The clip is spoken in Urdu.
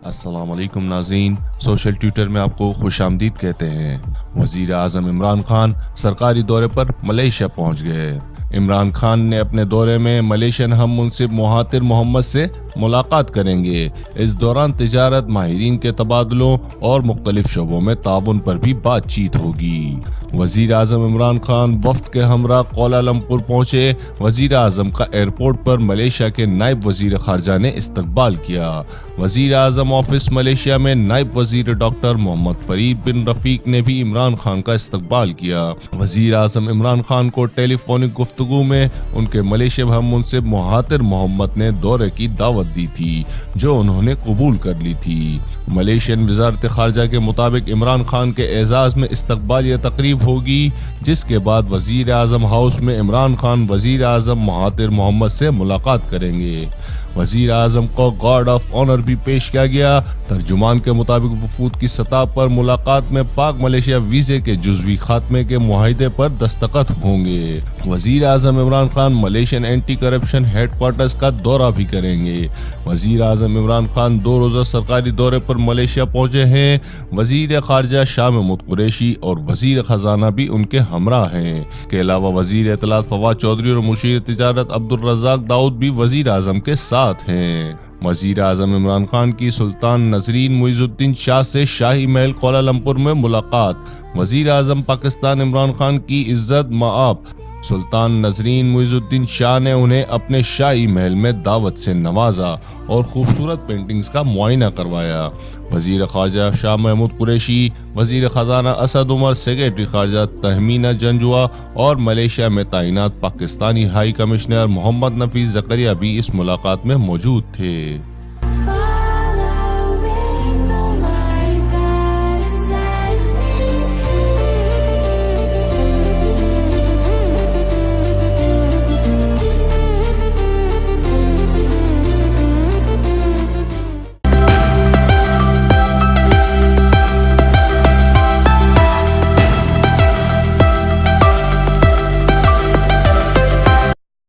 السلام علیکم ناظرین، سوشل ٹویٹر میں آپ کو خوش آمدید کہتے ہیں۔ وزیر اعظم عمران خان سرکاری دورے پر ملیشیا پہنچ گئے۔ عمران خان نے اپنے دورے میں ملیشین ہم منصب مہاتر محمد سے ملاقات کریں گے۔ اس دوران تجارت، ماہرین کے تبادلوں اور مختلف شعبوں میں تعاون پر بھی بات چیت ہوگی۔ وزیر اعظم عمران خان وفد کے ہمراہ کوالالمپور پہنچے۔ وزیر اعظم کا ایئرپورٹ پر ملیشیا کے نائب وزیر خارجہ نے استقبال کیا۔ وزیر اعظم آفس ملیشیا میں نائب وزیر ڈاکٹر محمد فرید بن رفیق نے بھی عمران خان کا استقبال کیا۔ وزیر اعظم عمران خان کو ٹیلی فونک گفتگو میں ان کے ملیشیا ہم منصب مہاتر محمد نے دورے کی دعوت دی تھی، جو انہوں نے قبول کر لی تھی۔ ملیشین وزارت خارجہ کے مطابق عمران خان کے اعزاز میں استقبالیہ تقریب ہوگی، جس کے بعد وزیر اعظم ہاؤس میں عمران خان وزیر اعظم مہاتر محمد سے ملاقات کریں گے۔ وزیر اعظم کو گارڈ آف آنر بھی پیش کیا گیا۔ ترجمان کے مطابق وفود کی سطح پر ملاقات میں پاک ملیشیا ویزے کے جزوی خاتمے کے معاہدے پر دستخط ہوں گے۔ وزیر اعظم Imran Khan Malaysian anti corruption headquarters کا دورہ بھی کریں گے۔ وزیر اعظم عمران خان 2 روزہ سرکاری دورے پر ملیشیا پہنچے ہیں۔ وزیر خارجہ شاہ محمود قریشی اور وزیر خزانہ بھی ان کے ہمراہ ہیں۔ کے علاوہ وزیر اطلاعات فواد چودھری اور مشیر تجارت عبدالرزاق داؤد بھی وزیر اعظم کے ساتھ ہیں۔ وزیر اعظم عمران خان کی سلطان نسرین معیز الدین شاہ سے شاہی محل کوالالمپور میں ملاقات۔ وزیر اعظم پاکستان عمران خان کی عزت مآب سلطان نسرین معیز الدین شاہ نے انہیں اپنے شاہی محل میں دعوت سے نوازا اور خوبصورت پینٹنگز کا معائنہ کروایا۔ وزیر خارجہ شاہ محمود قریشی، وزیر خزانہ اسد عمر، سیکریٹری خارجہ تہمینہ جنجوا اور ملیشیا میں تعینات پاکستانی ہائی کمشنر محمد نفیس زکریا بھی اس ملاقات میں موجود تھے۔